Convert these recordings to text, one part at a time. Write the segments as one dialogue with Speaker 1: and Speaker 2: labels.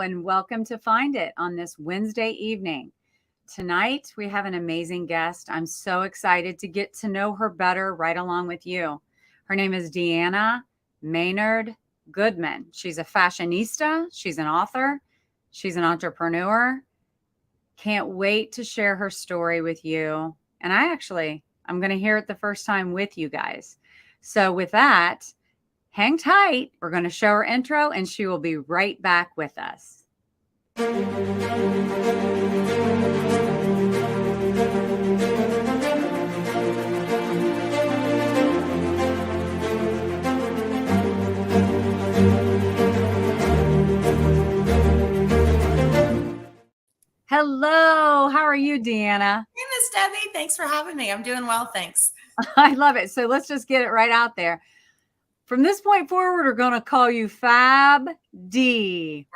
Speaker 1: and welcome to Find It on this Wednesday evening. Tonight, we have an amazing guest. I'm so excited to get to know her better right along with you. Her name is DeAnna Maynard-Goodman. She's a fashionista. She's an author. She's an entrepreneur. Can't wait to share her story with you. And I'm going to hear it the first time with you guys. So with that, hang tight. We're going to show her intro and she will be right back with us. Hello. How are you, DeAnna?
Speaker 2: Hey, Miss Debbie. Thanks for having me. I'm doing well, thanks.
Speaker 1: I love it. So let's just get it right out there. From this point forward, we're going to call you Fab D.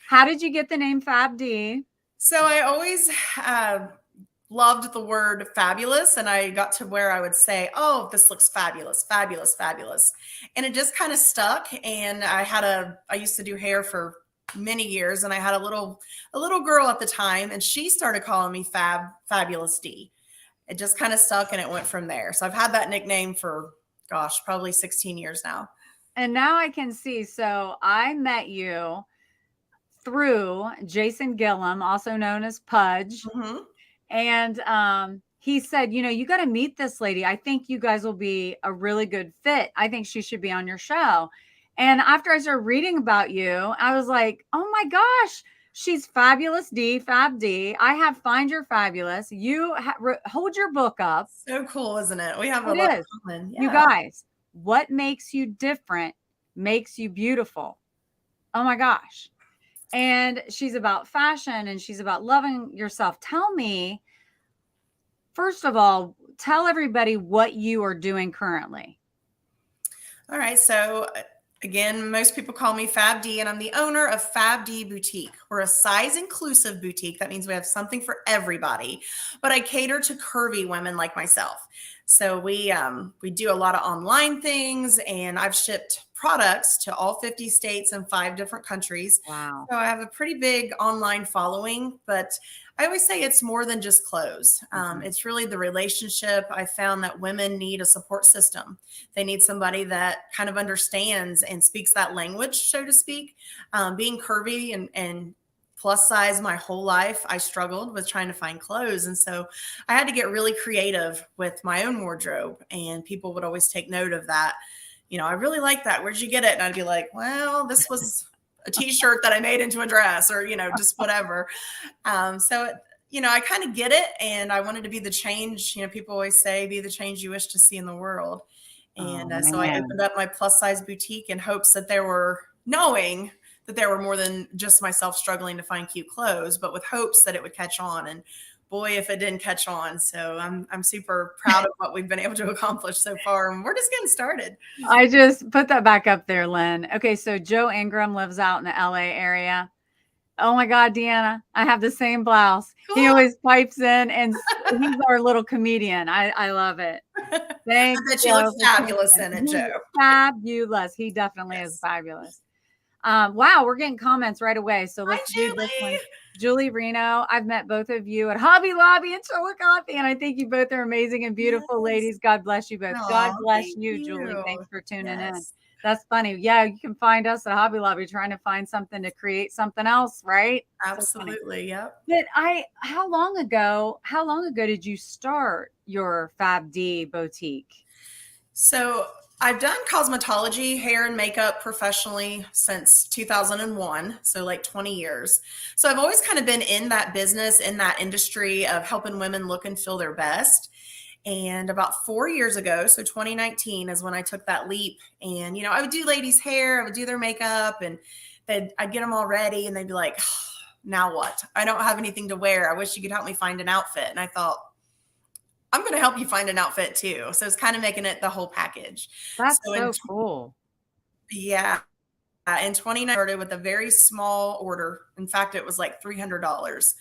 Speaker 1: How did you get the name Fab D?
Speaker 2: So I always loved the word fabulous, and I got to where I would say, oh, this looks fabulous, fabulous, fabulous. And it just kind of stuck. And I used to do hair for many years, and I had a little girl at the time, and she started calling me Fabulous D. It just kind of stuck, and it went from there. So I've had that nickname for, gosh, probably 16 years now.
Speaker 1: And now I can see. So I met you through Jason Gillum, also known as Pudge.
Speaker 2: Mm-hmm.
Speaker 1: And he said, you got to meet this lady. I think you guys will be a really good fit. I think she should be on your show. And after I started reading about you, I was like, oh my gosh, she's Fabulous D, Fab D. I have Find Your Fabulous. You hold your book up.
Speaker 2: So cool, isn't it? We have a lot in common. Yeah.
Speaker 1: You guys, what makes you different makes you beautiful. Oh my gosh. And she's about fashion and she's about loving yourself. Tell me, first of all, tell everybody what you are doing currently.
Speaker 2: All right. So again, most people call me Fab D, and I'm the owner of FabD Boutique. We're a size-inclusive boutique. That means we have something for everybody, but I cater to curvy women like myself. So we do a lot of online things, and I've shipped products to all 50 states and 5 different countries.
Speaker 1: Wow.
Speaker 2: So I have a pretty big online following, but I always say it's more than just clothes. It's really the relationship. I found that women need a support system. They need somebody that kind of understands and speaks that language, so to speak. Being curvy and plus size my whole life, I struggled with trying to find clothes. And so I had to get really creative with my own wardrobe, and people would always take note of that. I really like that. Where'd you get it? And I'd be like, well, this was a t-shirt that I made into a dress, or, just whatever. So, I kind of get it. And I wanted to be the change. People always say, be the change you wish to see in the world. And so I opened up my plus size boutique in hopes that knowing that there were more than just myself struggling to find cute clothes, but with hopes that it would catch on. And boy, if it didn't catch on. So I'm super proud of what we've been able to accomplish so far. And we're just getting started.
Speaker 1: I just put that back up there, Lynn. Okay. So Joe Ingram lives out in the LA area. Oh my God, DeAnna, I have the same blouse. Cool. He always pipes in, and he's our little comedian. I love it. Thanks.
Speaker 2: I bet you look fabulous in it, Joe.
Speaker 1: Fabulous. He definitely is fabulous. Wow, we're getting comments right away. So let's do this one. Julie Reno, I've met both of you at Hobby Lobby and Chillicothe, and I think you both are amazing and beautiful ladies. God bless you both. God bless you, Julie. Thanks for tuning in. That's funny. Yeah, you can find us at Hobby Lobby trying to find something to create something else, right?
Speaker 2: Absolutely. Yep.
Speaker 1: But how long ago did you start your FabD Boutique?
Speaker 2: So I've done cosmetology, hair and makeup professionally since 2001. So like 20 years. So I've always kind of been in that business, in that industry of helping women look and feel their best. And about 4 years ago, so 2019 is when I took that leap. And, I would do ladies' hair, I would do their makeup, and I'd get them all ready, and they'd be like, oh, now what? I don't have anything to wear. I wish you could help me find an outfit. And I thought, I'm going to help you find an outfit too. So it's kind of making it the whole package.
Speaker 1: That's so cool.
Speaker 2: Yeah. In 2019, I started with a very small order. In fact, it was like $300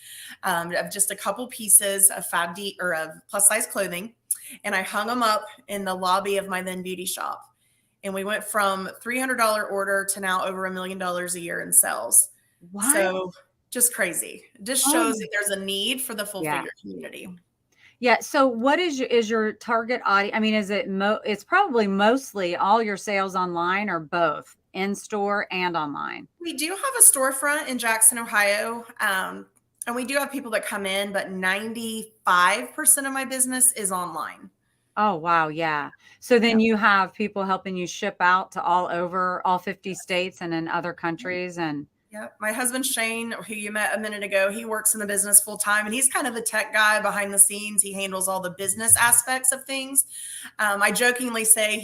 Speaker 2: of just a couple pieces of FabD or of plus size clothing. And I hung them up in the lobby of my then beauty shop. And we went from $300 order to now over $1 million a year in sales.
Speaker 1: What?
Speaker 2: So just crazy. It just shows that there's a need for the full figure community.
Speaker 1: Yeah. So what is your target audience? I mean, is it it's probably mostly all your sales online or both in store and online?
Speaker 2: We do have a storefront in Jackson, Ohio. And we do have people that come in, but 95% of my business is online.
Speaker 1: Oh, wow. Yeah. So then you have people helping you ship out to all 50 states and in other countries. And
Speaker 2: yeah, my husband, Shane, who you met a minute ago, he works in the business full time, and he's kind of the tech guy behind the scenes. He handles all the business aspects of things. I jokingly say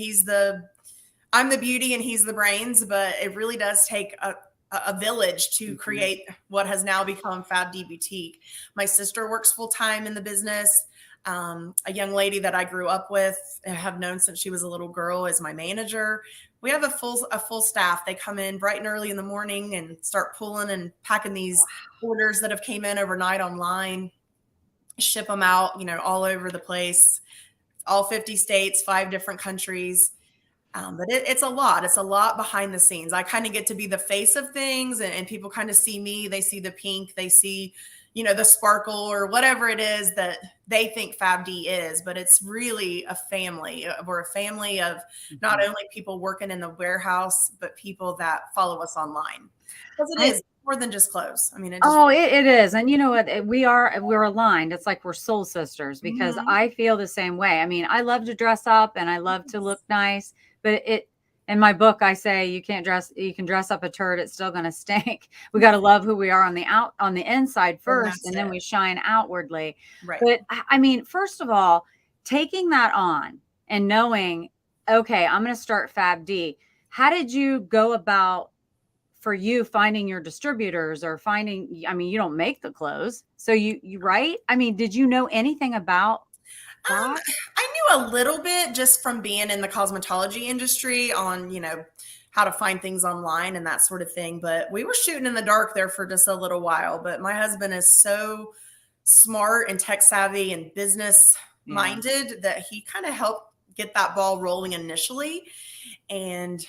Speaker 2: I'm the beauty and he's the brains, but it really does take a village to create what has now become FabD Boutique. My sister works full time in the business. A young lady that I grew up with and have known since she was a little girl is my manager. We have a full staff. They come in bright and early in the morning and start pulling and packing these orders that have came in overnight online, ship them out, all over the place, all 50 states, 5 different countries. But it's a lot. It's a lot behind the scenes. I kind of get to be the face of things, and people kind of see me. They see the pink. They see, the sparkle or whatever it is that they think FabD is. But it's really a family. We're a family of not only people working in the warehouse, but people that follow us online. Because it is more than just clothes. I mean,
Speaker 1: it is. And you know what? We're aligned. It's like we're soul sisters, because I feel the same way. I mean, I love to dress up and I love to look nice. But in my book, I say you can dress up a turd, it's still going to stink. We got to love who we are on the inside first, and then we shine outwardly.
Speaker 2: Right.
Speaker 1: But I mean, first of all, taking that on and knowing, okay, I'm going to start FabD. How did you go about, for you, finding your distributors or finding, I mean, you don't make the clothes. So you right? I mean, did you know anything about that?
Speaker 2: I knew a little bit just from being in the cosmetology industry on, how to find things online and that sort of thing. But we were shooting in the dark there for just a little while. But my husband is so smart and tech savvy and business minded that he kind of helped get that ball rolling initially. And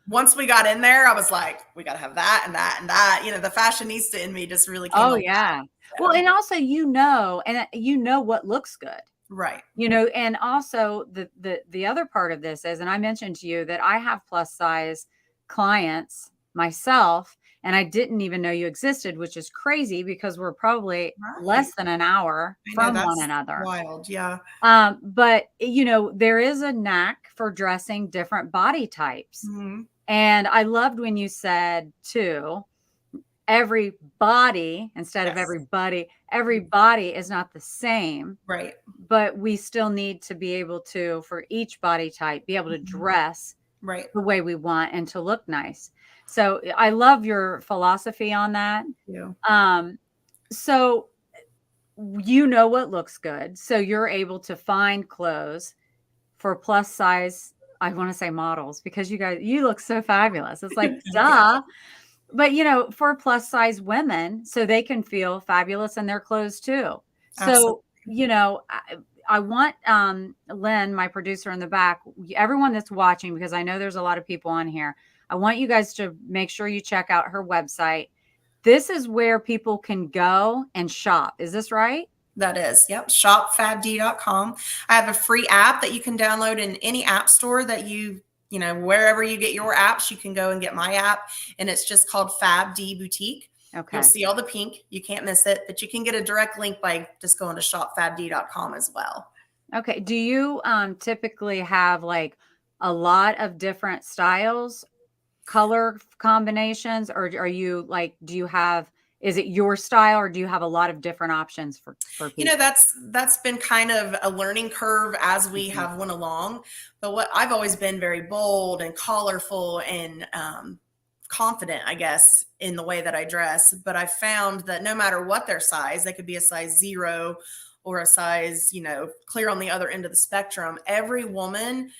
Speaker 2: once we got in there, I was like, we got to have that and that and that. The fashionista in me just really came.
Speaker 1: Oh, yeah. So. Well, and also, what looks good.
Speaker 2: Right.
Speaker 1: And also the other part of this is, and I mentioned to you that I have plus size clients myself, and I didn't even know you existed, which is crazy because we're probably less than an hour from one another.
Speaker 2: Wild. Yeah.
Speaker 1: But there is a knack for dressing different body types. Mm-hmm. And I loved when you said too, everybody instead of everybody is not the same.
Speaker 2: Right.
Speaker 1: But we still need to be able to, for each body type, be able to dress the way we want and to look nice. So I love your philosophy on that.
Speaker 2: Yeah.
Speaker 1: So what looks good. So you're able to find clothes for plus size, I want to say models, because you look so fabulous. It's like, duh. But, for plus size women, so they can feel fabulous in their clothes too. So, I want Lynn, my producer in the back, everyone that's watching, because I know there's a lot of people on here. I want you guys to make sure you check out her website. This is where people can go and shop. Is this right?
Speaker 2: That is. Yep. ShopFabD.com. I have a free app that you can download in any app store that wherever you get your apps, you can go and get my app. And it's just called FabD Boutique. Okay. You'll see all the pink. You can't miss it, but you can get a direct link by just going to shopfabd.com as well.
Speaker 1: Okay. Do you typically have like a lot of different styles, color combinations, or are you like, is it your style, or do you have a lot of different options for people?
Speaker 2: That's been kind of a learning curve as we have went along. But what I've always been very bold and colorful and confident, I guess, in the way that I dress. But I found that no matter what their size, they could be a size 0 or a size, clear on the other end of the spectrum. Every woman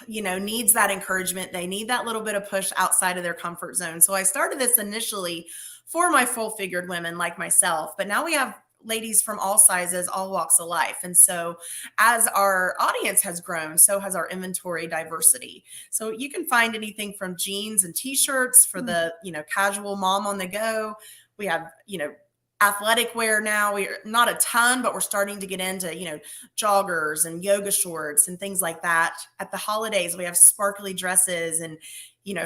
Speaker 2: needs that encouragement. They need that little bit of push outside of their comfort zone. So I started this initially for my full figured women like myself, but now we have ladies from all sizes, all walks of life. And so as our audience has grown, so has our inventory diversity. So you can find anything from jeans and t-shirts for the, casual mom on the go. We have, athletic wear now. We're not a ton, but we're starting to get into, joggers and yoga shorts and things like that. At the holidays, we have sparkly dresses and,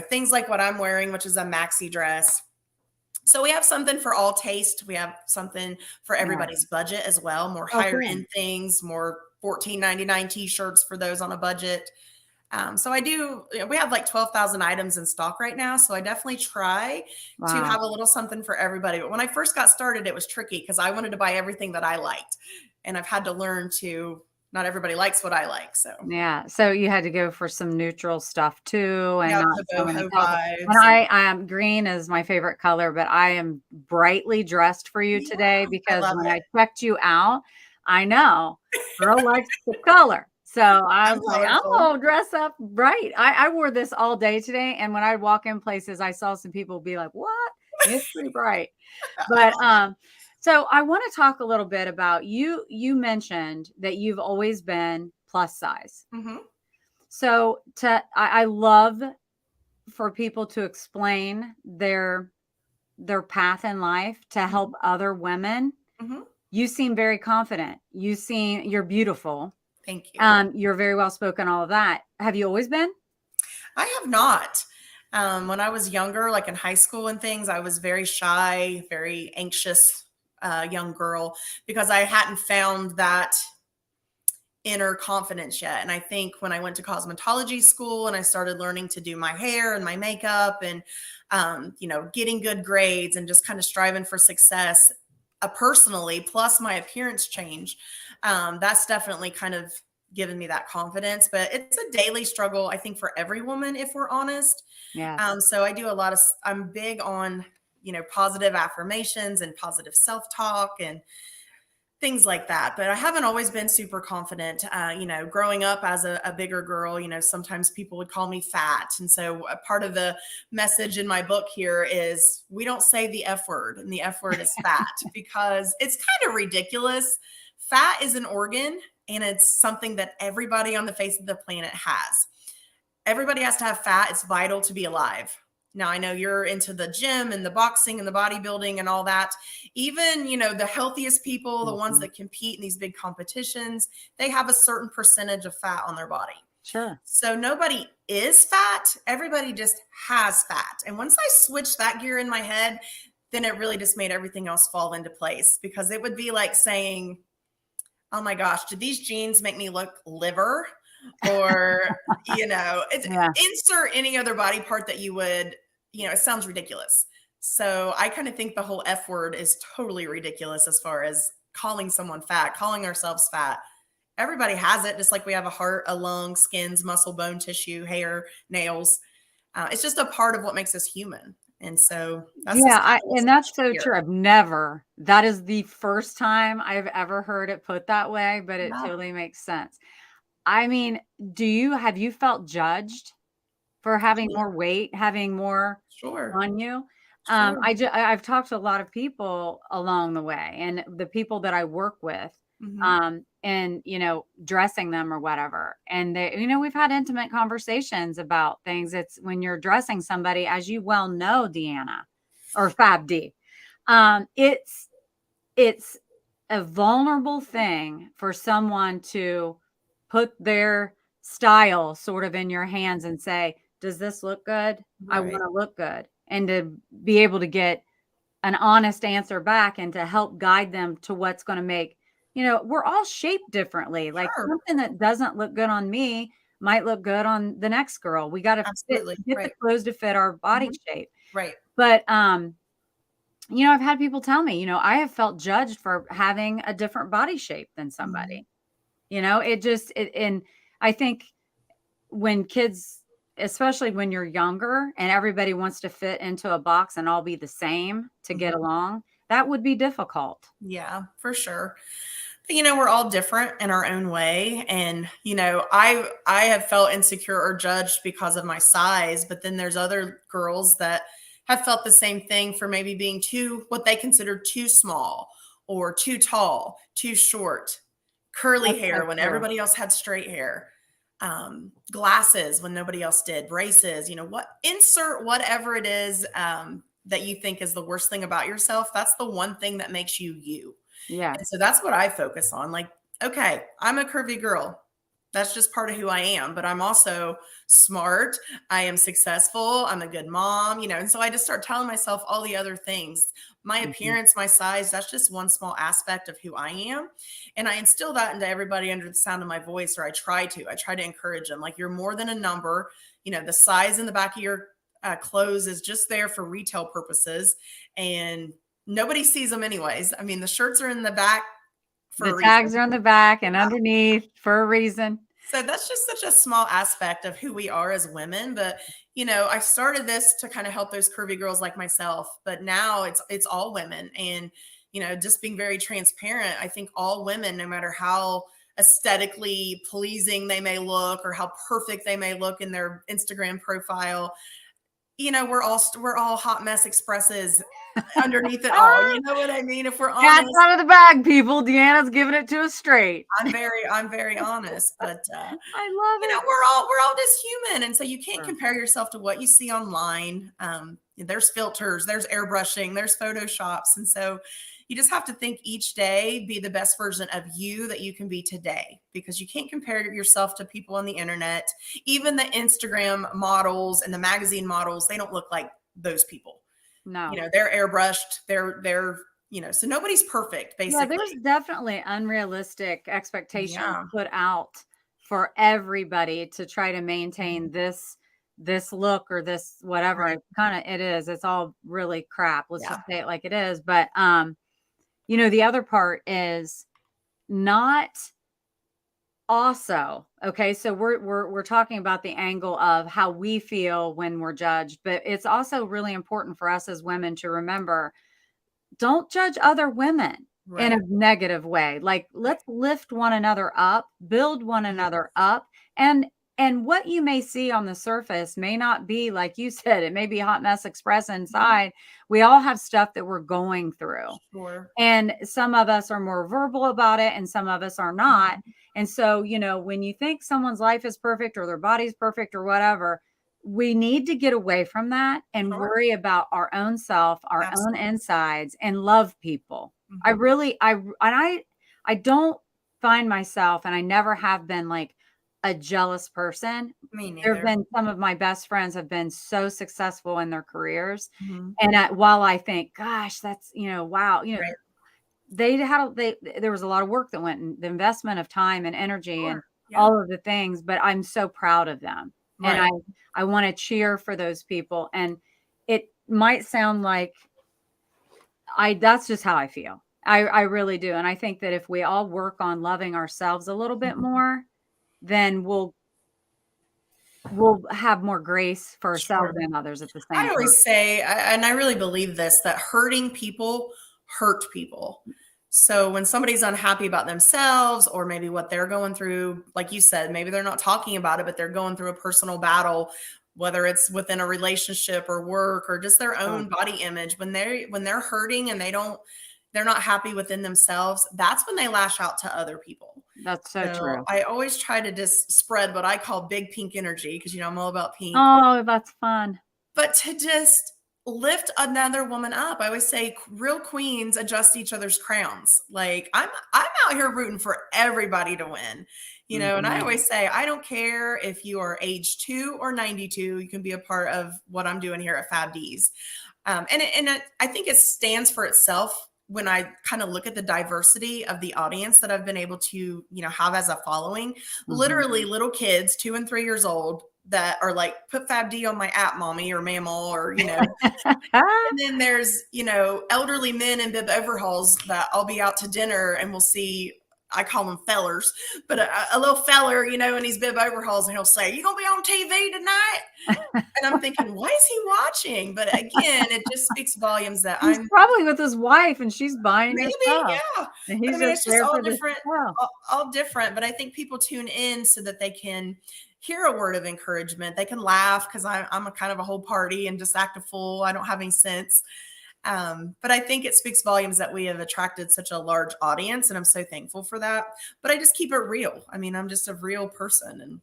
Speaker 2: things like what I'm wearing, which is a maxi dress. So we have something for all taste. We have something for everybody's budget as well. More higher end things, more $14.99 t-shirts for those on a budget. So we have like 12,000 items in stock right now. So I definitely try to have a little something for everybody. But when I first got started, it was tricky because I wanted to buy everything that I liked. And I've had to learn to not everybody likes what I like. So
Speaker 1: yeah. So you had to go for some neutral stuff too. And not
Speaker 2: the
Speaker 1: so many
Speaker 2: boho
Speaker 1: colors.
Speaker 2: vibes.
Speaker 1: And I am green is my favorite color, but I am brightly dressed for you today because when I checked you out, I know girl likes the color. So I was like, I'm going to dress up bright. I wore this all day today. And when I walk in places, I saw some people be like, what? It's pretty bright. But, so I want to talk a little bit about you. You mentioned that you've always been plus size.
Speaker 2: Mm-hmm.
Speaker 1: So I love for people to explain their path in life to help other women.
Speaker 2: Mm-hmm.
Speaker 1: You seem very confident. You're beautiful.
Speaker 2: Thank you.
Speaker 1: You're very well spoken, all of that. Have you always been?
Speaker 2: I have not. When I was younger, like in high school and things, I was very shy, very anxious young girl because I hadn't found that inner confidence yet. And I think when I went to cosmetology school and I started learning to do my hair and my makeup and, getting good grades and just kind of striving for success personally, plus my appearance change, that's definitely kind of given me that confidence. But it's a daily struggle, I think, for every woman, if we're honest.
Speaker 1: Yeah.
Speaker 2: So I do I'm big on, positive affirmations and positive self-talk and things like that. But I haven't always been super confident. Growing up as a bigger girl, sometimes people would call me fat. And so a part of the message in my book here is we don't say the F word, and the F word is fat because it's kind of ridiculous. Fat is an organ, and it's something that everybody on the face of the planet has. Everybody has to have fat. It's vital to be alive. Now, I know you're into the gym and the boxing and the bodybuilding and all that. Even, the healthiest people, the ones that compete in these big competitions, they have a certain percentage of fat on their body.
Speaker 1: Sure.
Speaker 2: So nobody is fat. Everybody just has fat. And once I switched that gear in my head, then it really just made everything else fall into place, because it would be like saying, oh my gosh, did these jeans make me look liver? Or, insert any other body part that you would, it sounds ridiculous. So I kind of think the whole F word is totally ridiculous as far as calling someone fat, calling ourselves fat. Everybody has it, just like we have a heart, a lung, skins, muscle, bone, tissue, hair, nails. It's just a part of what makes us human. And so
Speaker 1: that's so true. That is the first time I've ever heard it put that way, but it totally makes sense. I mean, have you felt judged for having more weight, having more on you? Sure. I've talked to a lot of people along the way, and the people that I work with, and, dressing them or whatever. And they, we've had intimate conversations about things. It's when you're dressing somebody, as you well know, DeAnna or FabD, it's a vulnerable thing for someone to put their style sort of in your hands and say, does this look good? Right. I want to look good. And to be able to get an honest answer back and to help guide them to what's going to make, we're all shaped differently. Like something that doesn't look good on me might look good on the next girl. We got to get the clothes to fit our body shape. Right. But, I've had people tell me, I have felt judged for having a different body shape than somebody. And I think when kids, especially when you're younger and everybody wants to fit into a box and all be the same to get along, that would be difficult.
Speaker 2: Yeah, for sure. But, we're all different in our own way. And, I have felt insecure or judged because of my size, but then there's other girls that have felt the same thing for maybe being what they consider too small, or too tall, too short, curly
Speaker 1: That's so
Speaker 2: hair when
Speaker 1: true.
Speaker 2: everybody else had straight hair, glasses when nobody else did, braces, insert whatever it is that you think is the worst thing about yourself. That's the one thing that makes you you.
Speaker 1: Yeah.
Speaker 2: And so that's what I focus on. Like, okay, I'm a curvy girl. That's just part of who I am, but I'm also smart. I am successful. I'm a good mom, and so I just start telling myself all the other things. My appearance, my size, that's just one small aspect of who I am. And I instill that into everybody under the sound of my voice, or I try to encourage them. Like, you're more than a number. The size in the back of your clothes is just there for retail purposes. And nobody sees them anyways. I mean, the shirts are in the back for
Speaker 1: The
Speaker 2: a
Speaker 1: tags
Speaker 2: reason.
Speaker 1: are on the back and underneath for a reason.
Speaker 2: So that's just such a small aspect of who we are as women. But, I started this to kind of help those curvy girls like myself, but now it's all women. And, just being very transparent, I think all women, no matter how aesthetically pleasing they may look or how perfect they may look in their Instagram profile, we're all hot mess expresses underneath it all. You know what I mean? If we're
Speaker 1: Cat's
Speaker 2: honest,
Speaker 1: out of the bag, people. DeAnna's giving it to us straight.
Speaker 2: I'm very honest, but
Speaker 1: I love it.
Speaker 2: we're all just human, and so you can't
Speaker 1: Sure.
Speaker 2: compare yourself to what you see online. There's filters, there's airbrushing, there's photoshops, and so you just have to think each day, be the best version of you that you can be today, because you can't compare yourself to people on the internet. Even the Instagram models and the magazine models, they don't look like those people.
Speaker 1: No.
Speaker 2: They're airbrushed. They're so nobody's perfect,
Speaker 1: Yeah,
Speaker 2: basically.
Speaker 1: there's definitely unrealistic expectations
Speaker 2: Yeah.
Speaker 1: put out for everybody to try to maintain this look or this whatever.
Speaker 2: Right.
Speaker 1: It is. It's all really crap. Let's
Speaker 2: Yeah.
Speaker 1: just say it like it is. But the other part is not also okay. So we're talking about the angle of how we feel when we're judged, but it's also really important for us as women to remember, don't judge other women in
Speaker 2: Right.
Speaker 1: a negative way. Like, let's lift one another up, build one another up. And what you may see on the surface may not be, like you said, it may be a hot mess express inside. We all have stuff that we're going through.
Speaker 2: Sure.
Speaker 1: And some of us are more verbal about it and some of us are not. And so, when you think someone's life is perfect or their body's perfect or whatever, we need to get away from that and
Speaker 2: Sure.
Speaker 1: worry about our own self, our own
Speaker 2: Absolutely.
Speaker 1: insides, and love people. I don't find myself, and I never have been, like a jealous person.
Speaker 2: Me
Speaker 1: There have
Speaker 2: neither.
Speaker 1: been some of my best friends have been so successful in their careers.
Speaker 2: Mhm.
Speaker 1: And while I think, gosh, that's, wow,
Speaker 2: Right.
Speaker 1: there was a lot of work that went in the investment of time and energy and
Speaker 2: Sure. Yeah.
Speaker 1: all of the things, but I'm so proud of them. And
Speaker 2: Right.
Speaker 1: I want to cheer for those people. And it might sound like that's just how I feel. I really do. And I think that if we all work on loving ourselves a little bit more, then we'll have more grace for ourselves
Speaker 2: Sure.
Speaker 1: and others at the
Speaker 2: I
Speaker 1: same time.
Speaker 2: always say, and I really believe this, that hurting people hurt people. So when somebody's unhappy about themselves or maybe what they're going through, like you said, maybe they're not talking about it, but they're going through a personal battle, whether it's within a relationship or work or just their own body image, when they're hurting and they're not happy within themselves, that's when they lash out to other people.
Speaker 1: That's so
Speaker 2: So
Speaker 1: true.
Speaker 2: I always try to just spread what I call big pink energy, because I'm all about pink.
Speaker 1: Oh, that's fun.
Speaker 2: But to just lift another woman up, I always say real queens adjust each other's crowns. Like, I'm out here rooting for everybody to win, and I always say, I don't care if you are age 2 or 92, you can be a part of what I'm doing here at FabD's. I think it stands for itself when I kind of look at the diversity of the audience that I've been able to, have as a following. Literally little kids, 2 and 3 years old, that are like, put FabD on my app, mommy or mama, or, and then there's, elderly men in bib overhauls that I'll be out to dinner and we'll see, I call them fellers, but a little feller, in his bib overhauls, and he'll say, "You gonna be on TV tonight?" And I'm thinking, why is he watching? But again, it just speaks volumes that
Speaker 1: He's probably with his wife and she's buying his stuff.
Speaker 2: yeah.
Speaker 1: And he's
Speaker 2: It's just all
Speaker 1: for this
Speaker 2: different,
Speaker 1: stuff.
Speaker 2: all different. But I think people tune in so that they can hear a word of encouragement. They can laugh, because I'm a kind of a whole party and just act a fool. I don't have any sense. But I think it speaks volumes that we have attracted such a large audience, and I'm so thankful for that. But I just keep it real. I mean, I'm just a real person, and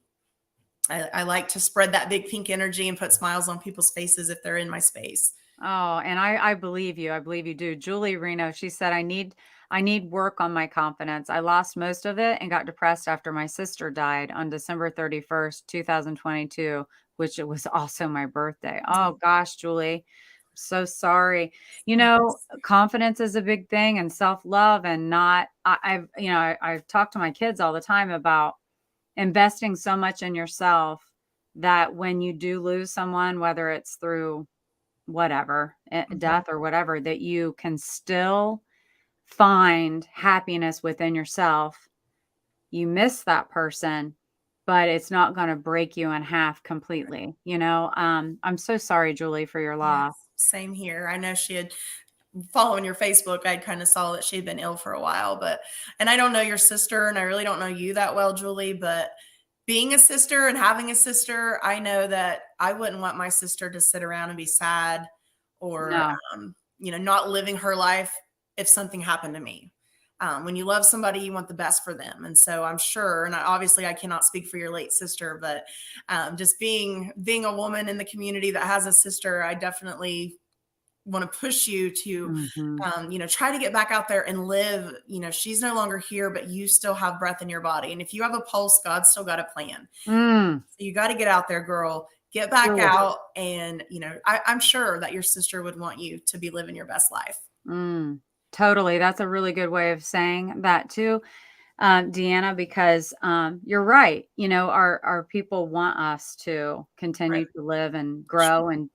Speaker 2: I like to spread that big pink energy and put smiles on people's faces if they're in my space.
Speaker 1: Oh, and I believe you. I believe you do. Julie Reno, she said, I need work on my confidence. I lost most of it and got depressed after my sister died on December 31st, 2022, which it was also my birthday. Oh gosh, Julie. So sorry. Confidence is a big thing, and self-love, and not I've talked to my kids all the time about investing so much in yourself that when you do lose someone, whether it's through whatever, death or whatever, that you can still find happiness within yourself. You miss that person, but it's not going to break you in half completely. I'm so sorry, Julie, for your loss.
Speaker 2: Yes, same here. I know she had, following your Facebook, I kind of saw that she'd been ill for a while, and I don't know your sister, and I really don't know you that well, Julie, but being a sister and having a sister, I know that I wouldn't want my sister to sit around and be sad or,
Speaker 1: No.
Speaker 2: Not living her life if something happened to me. When you love somebody, you want the best for them. And so I'm sure, and obviously I cannot speak for your late sister, but just being a woman in the community that has a sister, I definitely want to push you to, try to get back out there and live. She's no longer here, but you still have breath in your body. And if you have a pulse, God's still got a plan. So you got to get out there, girl, get back out. And, I'm sure that your sister would want you to be living your best life.
Speaker 1: Totally. That's a really good way of saying that too, DeAnna, because you're right. Our people want us to continue to live and grow and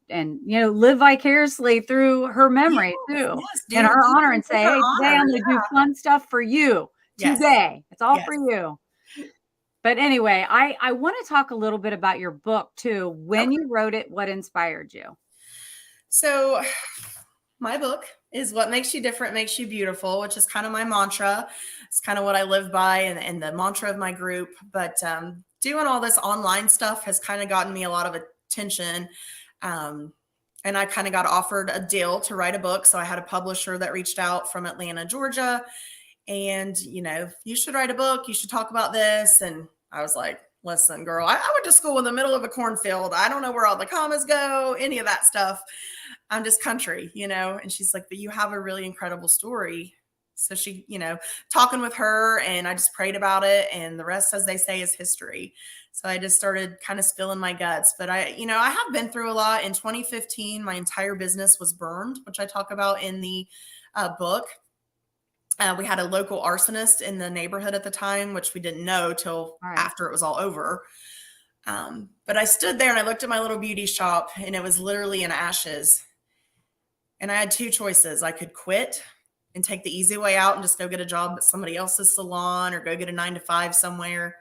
Speaker 1: live vicariously through her memory too, in her honor, and say, hey, today I'm going to do fun stuff for you today. It's all for you. But anyway, I want to talk a little bit about your book too. When you wrote it, what inspired you?
Speaker 2: So my book is What Makes You Different Makes You Beautiful, which is kind of my mantra. It's kind of what I live by and the mantra of my group. But doing all this online stuff has kind of gotten me a lot of attention. And I kind of got offered a deal to write a book. So I had a publisher that reached out from Atlanta, Georgia. And, you should write a book. You should talk about this. And I was like, listen, girl, I went to school in the middle of a cornfield. I don't know where all the commas go, any of that stuff. I'm just country, and she's like, but you have a really incredible story. So she, talking with her, and I just prayed about it, and the rest, as they say, is history. So I just started kind of spilling my guts, but I have been through a lot. In 2015, my entire business was burned, which I talk about in the book. We had a local arsonist in the neighborhood at the time, which we didn't know till after it was all over. But I stood there and I looked at my little beauty shop, and it was literally in ashes. And I had two choices. I could quit and take the easy way out and just go get a job at somebody else's salon or go get a 9-to-5 somewhere.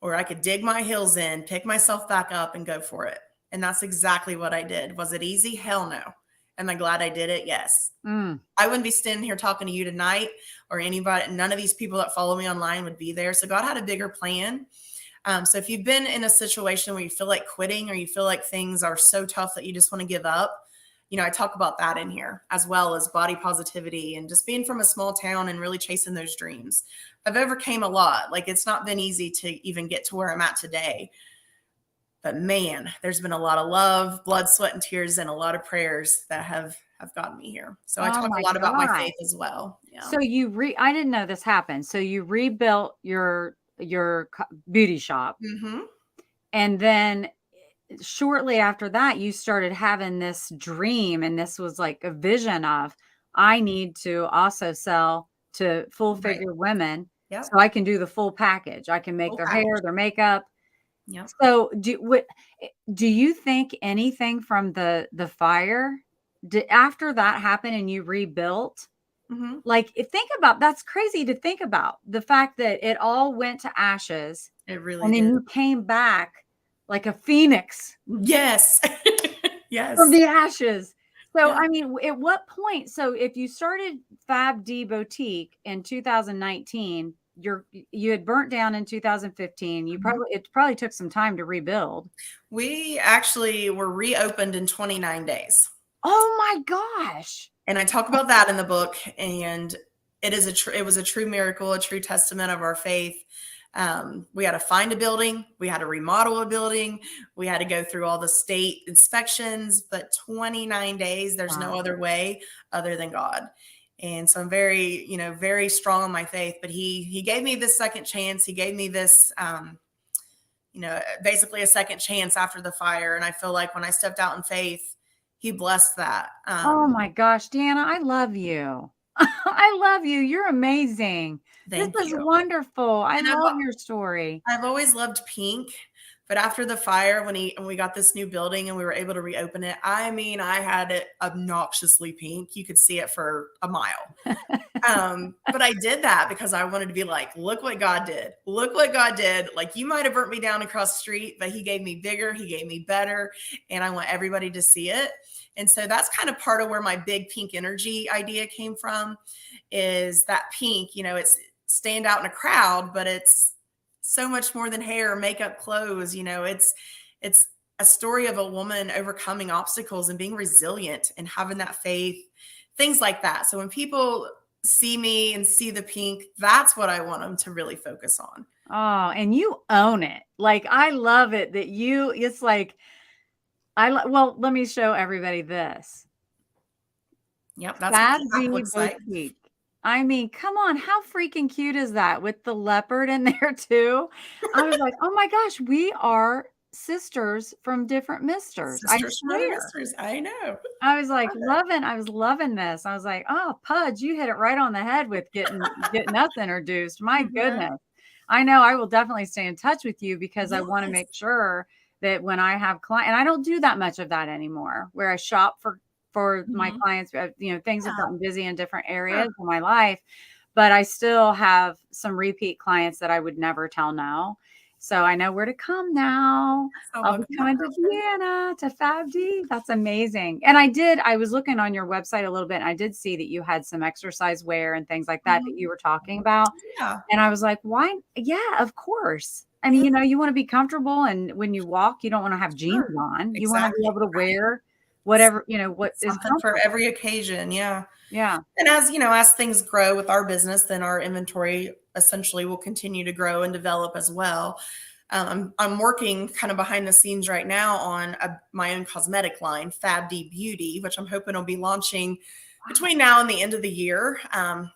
Speaker 2: Or I could dig my heels in, pick myself back up, and go for it. And that's exactly what I did. Was it easy? Hell no. Am I glad I did it? Yes. I wouldn't be standing here talking to you tonight, or anybody. None of these people that follow me online would be there. So God had a bigger plan. So if you've been in a situation where you feel like quitting, or you feel like things are so tough that you just want to give up, I talk about that in here, as well as body positivity and just being from a small town and really chasing those dreams. I've overcame a lot. Like, it's not been easy to even get to where I'm at today. But man, there's been a lot of love, blood, sweat, and tears, and a lot of prayers that have gotten me here. So I talk a lot about my faith as well. Yeah.
Speaker 1: So I didn't know this happened. So you rebuilt your beauty shop. And then shortly after that, you started having this dream, and this was like a vision of, I need to also sell to full figure women. So I can do the full package. I can make their hair, their makeup. So do you think anything from the fire after that happened and you rebuilt? Like, think about, that's crazy to think about, the fact that it all went to ashes.
Speaker 2: It really
Speaker 1: and then
Speaker 2: did.
Speaker 1: you came back like a phoenix.
Speaker 2: Yes. Yes.
Speaker 1: From the ashes. So, I mean, at what point? So if you started FabD Boutique in 2019, you had burnt down in 2015. It probably took some time to rebuild.
Speaker 2: We actually were reopened in 29 days.
Speaker 1: Oh my gosh.
Speaker 2: And I talk about that in the book, and it was a true miracle, a true testament of our faith. We had to find a building, we had to remodel a building, we had to go through all the state inspections, but 29 days, there's no
Speaker 1: Wow.
Speaker 2: other way other than God. And so I'm very, very strong on my faith, but he gave me this second chance. He gave me this, basically a second chance after the fire. And I feel like when I stepped out in faith, he blessed that.
Speaker 1: Oh my gosh, DeAnna, I love you. I love you. You're amazing. This
Speaker 2: Thank
Speaker 1: is
Speaker 2: you.
Speaker 1: wonderful. I
Speaker 2: And
Speaker 1: love your story.
Speaker 2: I've always loved pink, but after the fire, when we got this new building and we were able to reopen it, I mean, I had it obnoxiously pink. You could see it for a mile. But I did that because I wanted to be like, look what God did. Look what God did. Like, you might have burnt me down across the street, but he gave me bigger, he gave me better, and I want everybody to see it. And so that's kind of part of where my big pink energy idea came from, is that pink, it's stand out in a crowd, but it's so much more than hair, makeup, clothes. It's a story of a woman overcoming obstacles and being resilient and having that faith, things like that. So when people see me and see the pink, that's what I want them to really focus on.
Speaker 1: Oh, and you own it. Like, I love it that it's like, well, let me show everybody this.
Speaker 2: Yep, that's what the app
Speaker 1: FabD
Speaker 2: looks like.
Speaker 1: Boutique. I mean, come on, how freaking cute is that with the leopard in there too? I was like, oh my gosh, we are sisters from different misters. I
Speaker 2: Sisters from other
Speaker 1: swear.
Speaker 2: misters. I know.
Speaker 1: I was like I was loving this. I was like, oh, Pudge, you hit it right on the head with getting us introduced. My goodness. I know I will definitely stay in touch with you because I want to make sure that when I have clients, and I don't do that much of that anymore, where I shop for my clients, things have gotten busy in different areas of my life, but I still have some repeat clients that I would never tell no. So I know where to come now. I'll be coming to DeAnna, to FabD. That's amazing. And I was looking on your website a little bit, and I did see that you had some exercise wear and things like that that you were talking about.
Speaker 2: Yeah.
Speaker 1: And I was like, why? Yeah, of course. I mean, you want to be comfortable, and when you walk, you don't want to have jeans on. You want to be able to wear whatever, what is
Speaker 2: something for every occasion. Yeah.
Speaker 1: Yeah.
Speaker 2: And as things grow with our business, then our inventory essentially will continue to grow and develop as well. I'm working kind of behind the scenes right now on my own cosmetic line, FabD Beauty, which I'm hoping will be launching between now and the end of the year.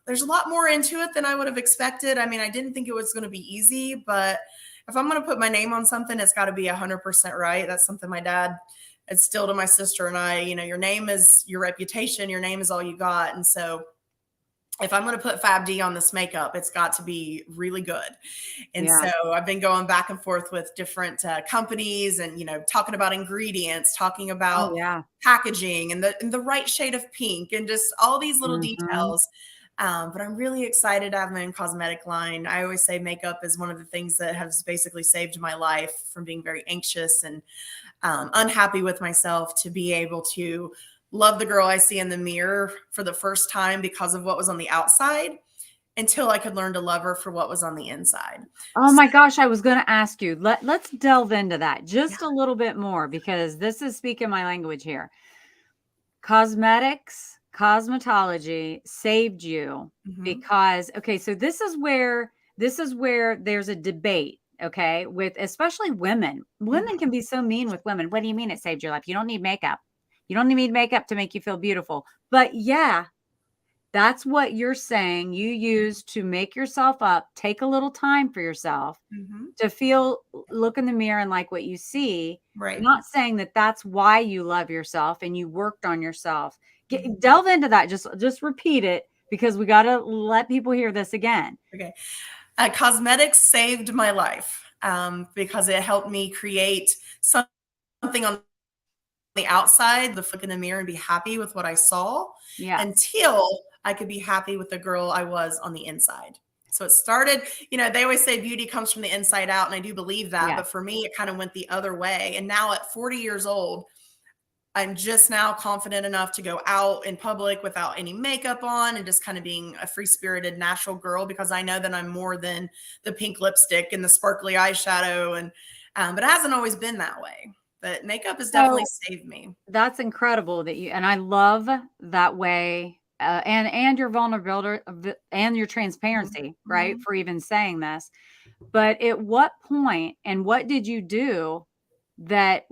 Speaker 2: There's a lot more into it than I would have expected. I mean, I didn't think it was going to be easy, but if I'm going to put my name on something, it's got to be 100% right. That's something my dad instilled to my sister and I. Your name is your reputation. Your name is all you got. And so if I'm going to put FabD on this makeup, it's got to be really good. And so I've been going back and forth with different companies and, talking about ingredients, talking about packaging and the right shade of pink and just all these little details. But I'm really excited to have my own cosmetic line. I always say makeup is one of the things that has basically saved my life from being very anxious and unhappy with myself, to be able to love the girl I see in the mirror for the first time because of what was on the outside, until I could learn to love her for what was on the inside.
Speaker 1: Oh my gosh, I was going to ask you, let's delve into that just a little bit more, because this is speaking my language here. Cosmetology saved you because, okay, so this is where there's a debate, okay, with especially women. Women can be so mean with women. What do you mean it saved your life? You don't need makeup. You don't need makeup to make you feel beautiful. But yeah, that's what you're saying. You use to make yourself up, take a little time for yourself to look in the mirror and like what you see.
Speaker 2: Right.
Speaker 1: Not saying that that's why you love yourself and you worked on yourself. Delve into that. Just repeat it, because we got to let people hear this again.
Speaker 2: Okay. Cosmetics saved my life because it helped me create something on the outside, the look in the mirror and be happy with what I saw, until I could be happy with the girl I was on the inside. So it started, they always say beauty comes from the inside out, and I do believe that, but for me, it kind of went the other way. And now at 40 years old, I'm just now confident enough to go out in public without any makeup on and just kind of being a free-spirited, natural girl, because I know that I'm more than the pink lipstick and the sparkly eyeshadow. And but it hasn't always been that way. but makeup has definitely
Speaker 1: So
Speaker 2: saved me.
Speaker 1: that's incredible that you, and I love that way, and your vulnerability and your
Speaker 2: Mhm.
Speaker 1: transparency, right?
Speaker 2: Mhm.
Speaker 1: For even saying this. But at what point and what did you do that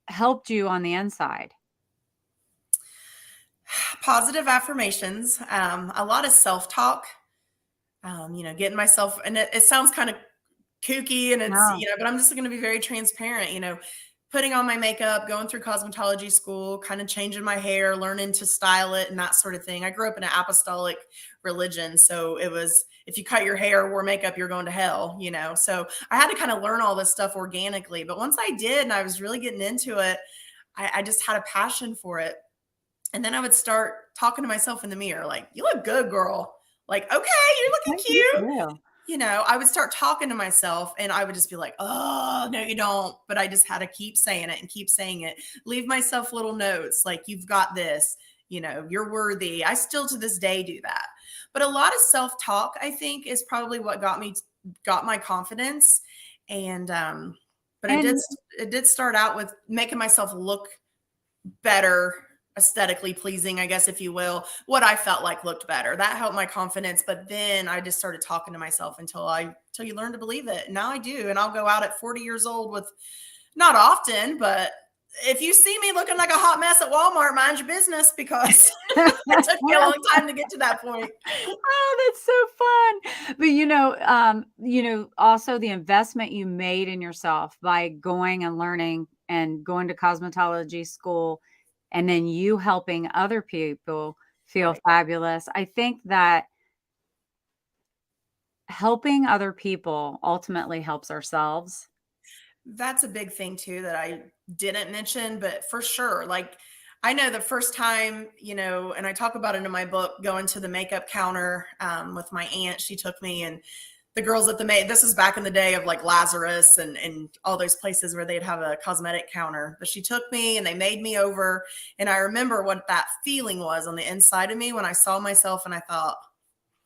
Speaker 1: helped you on the inside?
Speaker 2: Positive affirmations, a lot of self-talk, getting myself, and it sounds kind of kooky and it's,
Speaker 1: No.
Speaker 2: but I'm just going to be very transparent, putting on my makeup, going through cosmetology school, kind of changing my hair, learning to style it and that sort of thing. I grew up in an apostolic religion. So it was, if you cut your hair or wore makeup, you're going to hell. So I had to kind of learn all this stuff organically. But once I did and I was really getting into it, I just had a passion for it. And then I would start talking to myself in the mirror, like, you look good, girl. Like, okay, you're looking
Speaker 1: Thank
Speaker 2: cute.
Speaker 1: you.
Speaker 2: I would start talking to myself and I would just be like, oh, no, you don't. But I just had to keep saying it and keep saying it. Leave myself little notes like, you've got this, you're worthy. I still to this day do that. But a lot of self-talk, I think, is probably what got my confidence. And, but
Speaker 1: And
Speaker 2: it did start out with making myself look better, aesthetically pleasing, I guess, if you will, what I felt like looked better. That helped my confidence. But then I just started talking to myself until you learn to believe it. And now I do. And I'll go out at 40 years old with, not often, but if you see me looking like a hot mess at Walmart, mind your business, because it took me a long time to get to that point.
Speaker 1: oh, that's so fun. But also the investment you made in yourself by going and learning and going to cosmetology school and then you helping other people feel
Speaker 2: Right.
Speaker 1: fabulous. I think that helping other people ultimately helps ourselves.
Speaker 2: That's a big thing too that I didn't mention, but for sure, like I know the first time, and I talk about it in my book, going to the makeup counter with my aunt. She took me, and the girls at the this is back in the day of like Lazarus and all those places where they'd have a cosmetic counter. But she took me and they made me over, and I remember what that feeling was on the inside of me when I saw myself, and I thought,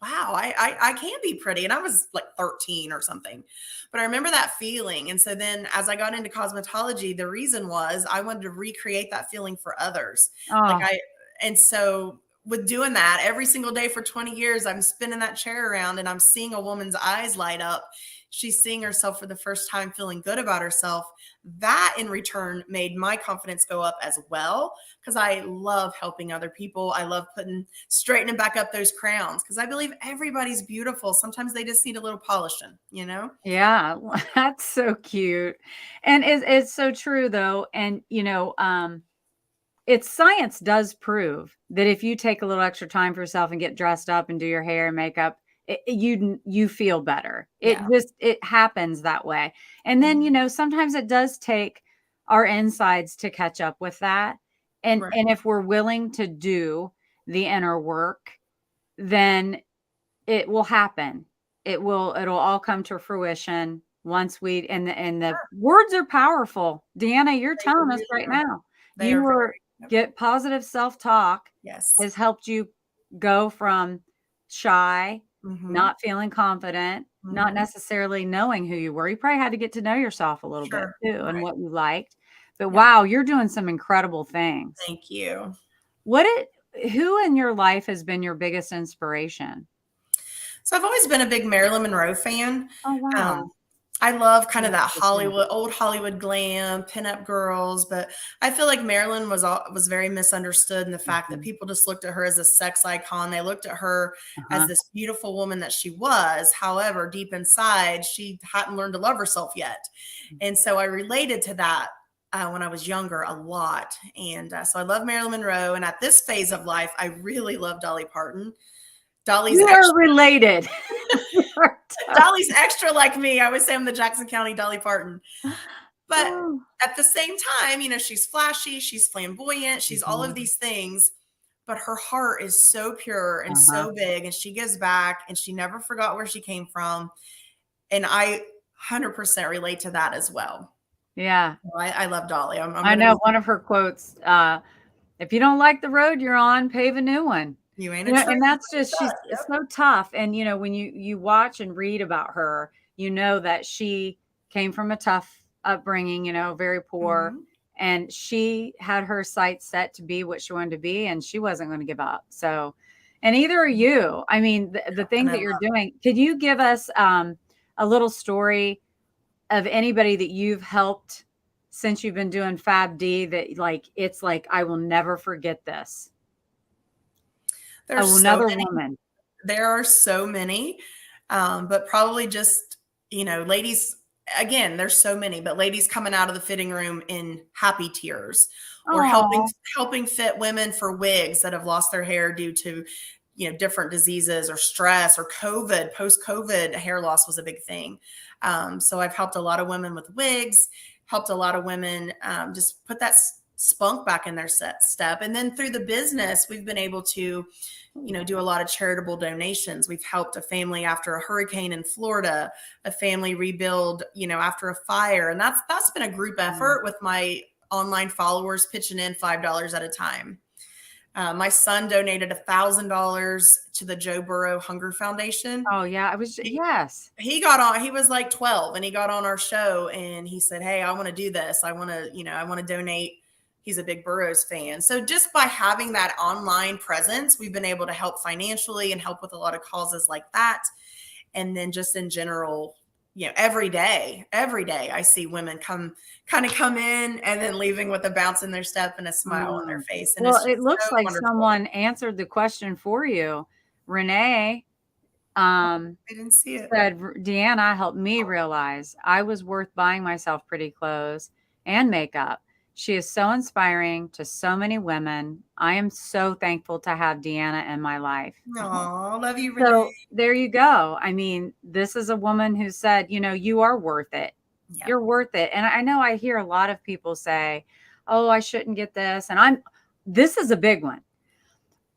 Speaker 2: wow, I can be pretty. And I was like 13 or something, but I remember that feeling. And so then as I got into cosmetology, the reason was I wanted to recreate that feeling for others. Like
Speaker 1: Oh,
Speaker 2: and so with doing that every single day for 20 years, I'm spinning that chair around and I'm seeing a woman's eyes light up. She's seeing herself for the first time, feeling good about herself. That in return made my confidence go up as well, because I love helping other people. I love straightening back up those crowns, because I believe everybody's beautiful. Sometimes they just need a little polishing.
Speaker 1: yeah. That's so cute. And it's so true though. And it's science does prove that if you take a little extra time for yourself and get dressed up and do your hair and makeup, you feel better.
Speaker 2: Yeah.
Speaker 1: It happens that way. And then,
Speaker 2: Mhm.
Speaker 1: sometimes it does take our insides to catch up with that.
Speaker 2: Right.
Speaker 1: And if we're willing to do the inner work, then it will happen. It'll all come to fruition once we and the words are powerful. DeAnna, you're
Speaker 2: They
Speaker 1: telling us
Speaker 2: really
Speaker 1: right
Speaker 2: are.
Speaker 1: now.
Speaker 2: They are
Speaker 1: You were
Speaker 2: very,
Speaker 1: get positive self-talk
Speaker 2: yes.
Speaker 1: has helped you go from shy,
Speaker 2: Mm-hmm.
Speaker 1: not feeling confident, not
Speaker 2: Mm-hmm.
Speaker 1: necessarily knowing who you were. You probably had to get to know yourself a little bit
Speaker 2: Sure.
Speaker 1: too and
Speaker 2: Right.
Speaker 1: what you liked. But
Speaker 2: Yep.
Speaker 1: wow, you're doing some incredible things.
Speaker 2: Thank you.
Speaker 1: What it who in your life has been your biggest inspiration?
Speaker 2: So I've always been a big Marilyn Monroe fan.
Speaker 1: Oh,
Speaker 2: Um,
Speaker 1: wow.
Speaker 2: I love kind of
Speaker 1: That's
Speaker 2: that
Speaker 1: so cool.
Speaker 2: old Hollywood glam, pinup girls, but I feel like Marilyn was very misunderstood in the fact that
Speaker 1: Mhm.
Speaker 2: people just looked at her as a sex icon. They looked at her as
Speaker 1: Uh-huh.
Speaker 2: this beautiful woman that she was. However, deep inside, she hadn't learned to love herself yet. And so I related to that when I was younger a lot. And so I love Marilyn Monroe. And at this phase of life, I really love Dolly Parton. Dolly's
Speaker 1: You are
Speaker 2: extra.
Speaker 1: related. You are
Speaker 2: Dolly's extra like me. I always say I'm the Jackson County Dolly Parton. But
Speaker 1: oh.
Speaker 2: at the same time, she's flashy, she's flamboyant, she's all of
Speaker 1: Mhm.
Speaker 2: these things, but her heart is so pure and
Speaker 1: Uh-huh.
Speaker 2: so big, and she gives back, and she never forgot where she came from. And I 100% relate to that as well.
Speaker 1: Yeah.
Speaker 2: So I love Dolly. I'm
Speaker 1: I
Speaker 2: going to
Speaker 1: know
Speaker 2: be,
Speaker 1: one of her quotes, if you don't like the road you're on, pave a new one.
Speaker 2: you ain't expecting
Speaker 1: And that's
Speaker 2: like
Speaker 1: just she's
Speaker 2: that.
Speaker 1: it's
Speaker 2: Yep.
Speaker 1: so tough. And when you watch and read about her, you know that she came from a tough upbringing, very poor.
Speaker 2: Mhm.
Speaker 1: and she had her sights set to be what she wanted to be, and she wasn't going to give up. So, and either are you. I mean, the thing that you're doing, could you give us a little story of anybody that you've helped since you've been doing FabD that like, it's like, I will never forget this?
Speaker 2: There's
Speaker 1: Another woman.
Speaker 2: There are so many, but probably just, ladies, again, there's so many, but ladies coming out of the fitting room in happy tears, or helping fit women for wigs that have lost their hair due to, different diseases or stress or COVID. Post-COVID hair loss was a big thing. So I've helped a lot of women with wigs, helped a lot of women just put that spunk back in their step. And then through the business, we've been able to, do a lot of charitable donations. We've helped a family after a hurricane in Florida, a family rebuild, after a fire. And that's been a group effort with my online followers pitching in $5 at a time. My son donated $1,000 to the Joe Burrow Hunger Foundation.
Speaker 1: Oh yeah. Yes.
Speaker 2: He got on, he was like 12 and he got on our show and he said, "Hey, I want to do this. I want to donate." He's a big Burroughs fan. So just by having that online presence, we've been able to help financially and help with a lot of causes like that. And then just in general, every day I see women come in and then leaving with a bounce in their step and a smile on their face. And
Speaker 1: well, it looks like wonderful. Someone answered the question for you. Renee,
Speaker 2: I didn't see it.
Speaker 1: Said, DeAnna helped me realize I was worth buying myself pretty clothes and makeup. She is so inspiring to so many women. I am so thankful to have DeAnna in my life.
Speaker 2: Oh, love you, Renee.
Speaker 1: So there you go. I mean, this is a woman who said, you are worth it. Yeah. You're worth it. And I know I hear a lot of people say, "Oh, I shouldn't get this." And this is a big one.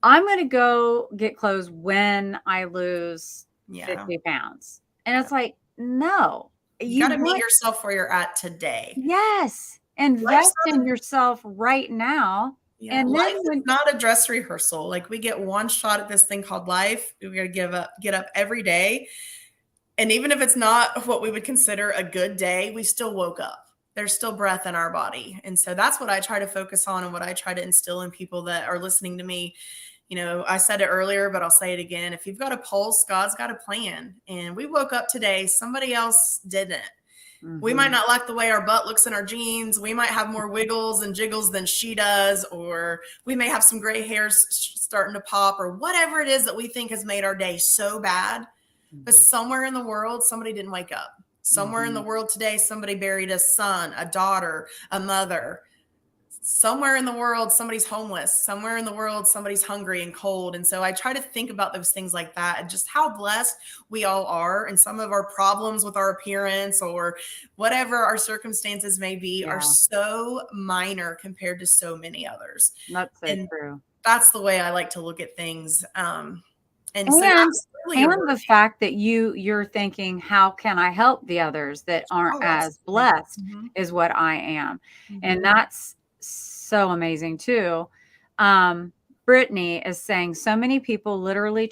Speaker 1: I'm going to go get clothes when I lose 50 pounds. And it's like, no.
Speaker 2: You got to meet yourself where you're at today.
Speaker 1: Yes. Invest in yourself right now.
Speaker 2: Yeah. And life is not a dress rehearsal. Like, we get one shot at this thing called life. We got to get up every day. And even if it's not what we would consider a good day, we still woke up. There's still breath in our body. And so that's what I try to focus on and what I try to instill in people that are listening to me. I said it earlier, but I'll say it again. If you've got a pulse, God's got a plan. And we woke up today. Somebody else didn't. Mm-hmm. We might not like the way our butt looks in our jeans. We might have more wiggles and jiggles than she does, or we may have some gray hairs starting to pop, or whatever it is that we think has made our day so bad. Mm-hmm. But somewhere in the world, somebody didn't wake up. Somewhere in the world today, somebody buried a son, a daughter, a mother. Somewhere in the world, somebody's homeless. Somewhere in the world, somebody's hungry and cold. And so I try to think about those things like that and just how blessed we all are. And some of our problems with our appearance or whatever our circumstances may be are so minor compared to so many others.
Speaker 1: That's so true.
Speaker 2: That's the way I like to look at things. And
Speaker 1: the fact that you're thinking, how can I help the others that aren't as blessed is what I am. Mm-hmm. And that's so amazing too. Brittany is saying so many people literally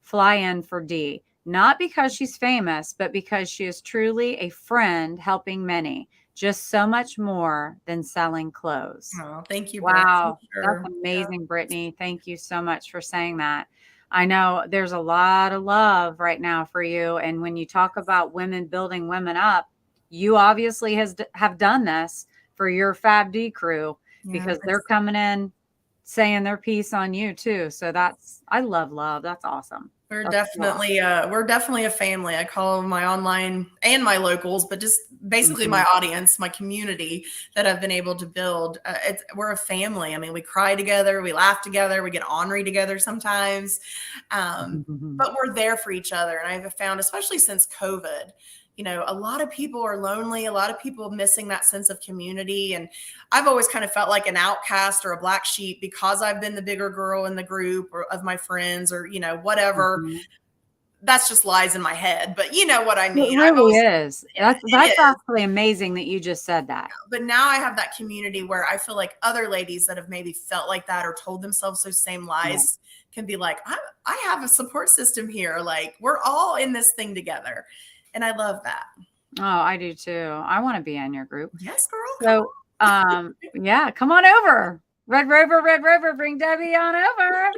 Speaker 1: fly in for D, not because she's famous, but because she is truly a friend helping many. Just so much more than selling clothes.
Speaker 2: Oh, thank you.
Speaker 1: Wow. That's amazing, Brittany. Thank you so much for saying that. I know there's a lot of love right now for you. And when you talk about women building women up, you obviously have done this for your FabD crew because they're coming in saying their piece on you too. So I love love. That's awesome.
Speaker 2: We're definitely a family. I call my online and my locals, but just basically my audience, my community that I've been able to build. We're a family. I mean, we cry together, we laugh together, we get ornery together sometimes, but we're there for each other. And I've found, especially since COVID, a lot of people are lonely, a lot of people missing that sense of community. And I've always kind of felt like an outcast or a black sheep because I've been the bigger girl in the group or of my friends or, whatever. Mm-hmm. That's just lies in my head, but you know what I mean.
Speaker 1: It really is. That's actually amazing that you just said that.
Speaker 2: But now I have that community where I feel like other ladies that have maybe felt like that or told themselves those same lies can be like, I have a support system here. Like, we're all in this thing together. And I love that.
Speaker 1: Oh, I do too. I want to be in your group.
Speaker 2: Yes, girl.
Speaker 1: So Yeah, come on over. Red Rover, bring Debbie on over.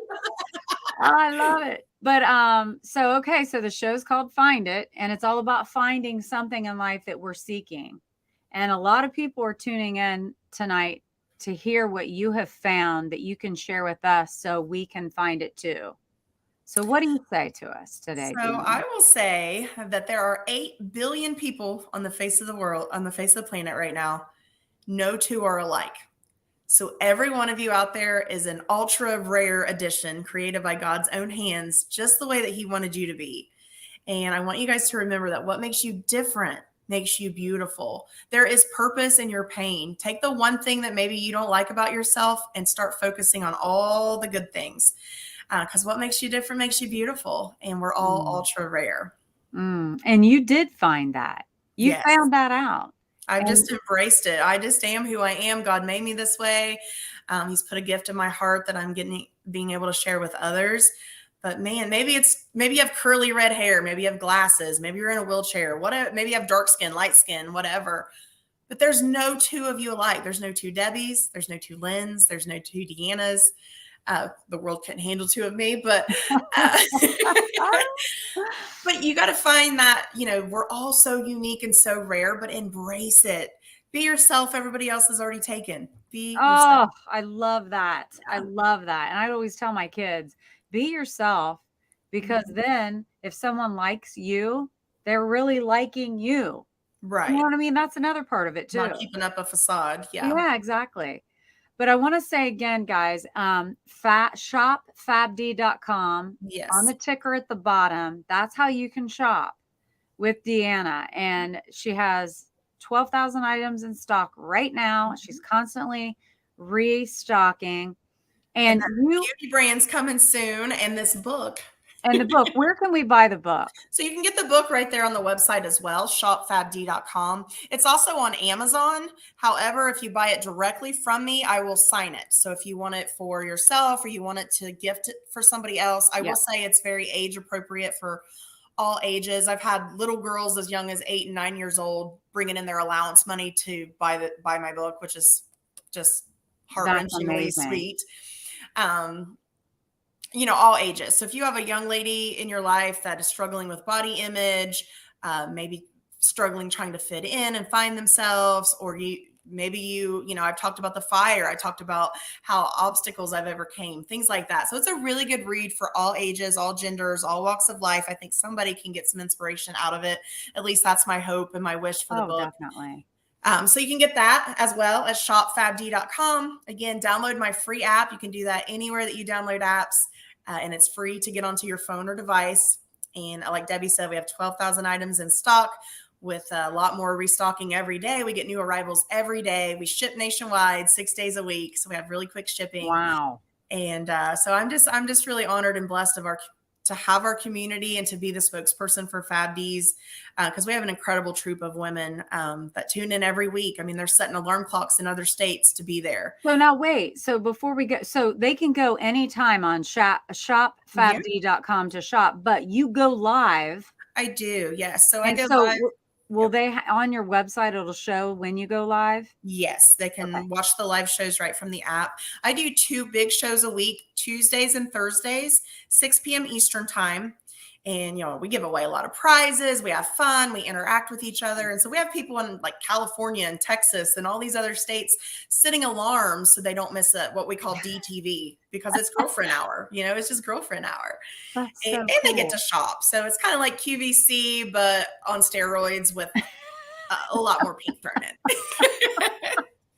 Speaker 1: Oh, I love it. But so okay, so the show's called Find It, and it's all about finding something in life that we're seeking. And a lot of people are tuning in tonight to hear what you have found that you can share with us so we can find it too. So what do you say to us today,
Speaker 2: So
Speaker 1: DeAnna?
Speaker 2: I will say that there are 8 billion people on the face of the world, on the face of the planet right now. No two are alike. So every one of you out there is an ultra rare edition created by God's own hands, just the way that he wanted you to be. And I want you guys to remember that what makes you different makes you beautiful. There is purpose in your pain. Take the one thing that maybe you don't like about yourself and start focusing on all the good things. Because what makes you different makes you beautiful. And we're all ultra rare.
Speaker 1: And you did find that. You
Speaker 2: Yes.
Speaker 1: found that out.
Speaker 2: I've just embraced it. I just am who I am. God made me this way. He's put a gift in my heart that I'm being able to share with others. But man, maybe you have curly red hair, maybe you have glasses, maybe you're in a wheelchair, maybe you have dark skin, light skin, whatever. But there's no two of you alike. There's no two Debbies. There's no two Lyns. There's no two DeAnnas. The world couldn't handle two of me, but but you got to find that, we're all so unique and so rare, but embrace it. Be yourself. Everybody else is already taken. Be yourself.
Speaker 1: I love that. I love that. And I always tell my kids, be yourself, because then if someone likes you, they're really liking you.
Speaker 2: Right.
Speaker 1: You know what I mean? That's another part of it too.
Speaker 2: Not keeping up a facade. Yeah.
Speaker 1: Yeah, exactly. But I want to say again, guys, shop FabD.com.
Speaker 2: Yes.
Speaker 1: On the ticker at the bottom. That's how you can shop with DeAnna. And she has 12,000 items in stock right now. She's constantly restocking. And
Speaker 2: beauty brand's coming soon, and this book.
Speaker 1: And the book, where can we buy the book?
Speaker 2: So you can get the book right there on the website as well, shopfabd.com. It's also on Amazon. However, if you buy it directly from me, I will sign it. So if you want it for yourself or you want it to gift it for somebody else, I will say it's very age appropriate for all ages. I've had little girls as young as 8 and 9 years old bringing in their allowance money to buy my book, which is just heart-wrenchingly sweet. All ages. So if you have a young lady in your life that is struggling with body image, maybe struggling trying to fit in and find themselves, or I've talked about the fire. I talked about how obstacles I've overcame, things like that. So it's a really good read for all ages, all genders, all walks of life. I think somebody can get some inspiration out of it. At least that's my hope and my wish for the book.
Speaker 1: Definitely.
Speaker 2: So you can get that as well as shopfabd.com. Again, download my free app. You can do that anywhere that you download apps, and it's free to get onto your phone or device. And like Debbie said, we have 12,000 items in stock with a lot more restocking every day. We get new arrivals every day. We ship nationwide 6 days a week. So we have really quick shipping.
Speaker 1: Wow.
Speaker 2: And so I'm just really honored and blessed to have our community and to be the spokesperson for FabDs, because we have an incredible troop of women that tune in every week. I mean, they're setting alarm clocks in other states to be there.
Speaker 1: So now wait, so before we go, so they can go anytime on shopfabd.com to shop, but you go live.
Speaker 2: I do, yes. So I go live.
Speaker 1: Will they on your website, it'll show when you go live?
Speaker 2: Yes, they can watch the live shows right from the app. I do 2 big shows a week, Tuesdays and Thursdays, 6 p.m. Eastern time. And, we give away a lot of prizes. We have fun. We interact with each other. And so we have people in like California and Texas and all these other states setting alarms so they don't miss what we call DTV, because it's girlfriend hour. It's just girlfriend hour. And they get to shop. So it's kind of like QVC, but on steroids with a lot more pink thrown in.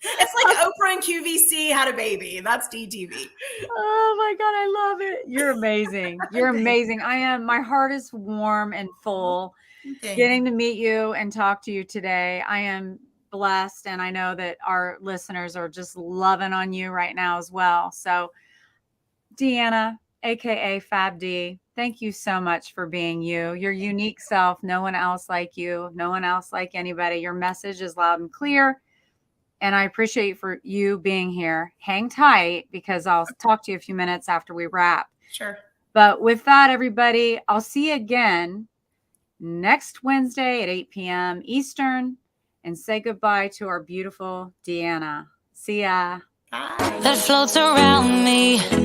Speaker 2: It's like Oprah and QVC had a baby. That's DTV.
Speaker 1: Oh my God, I love it. You're amazing. You're amazing. My heart is warm and full getting to meet you and talk to you today. I am blessed, and I know that our listeners are just loving on you right now as well. So DeAnna, aka FabD, thank you so much for being you. Your unique self. No one else like you. No one else like anybody. Your message is loud and clear. And I appreciate for you being here. Hang tight, because I'll talk to you a few minutes after we wrap.
Speaker 2: Sure.
Speaker 1: But with that, everybody, I'll see you again next Wednesday at 8 p.m. Eastern. and say goodbye to our beautiful DeAnna. See ya.
Speaker 2: Bye.
Speaker 3: That floats around me.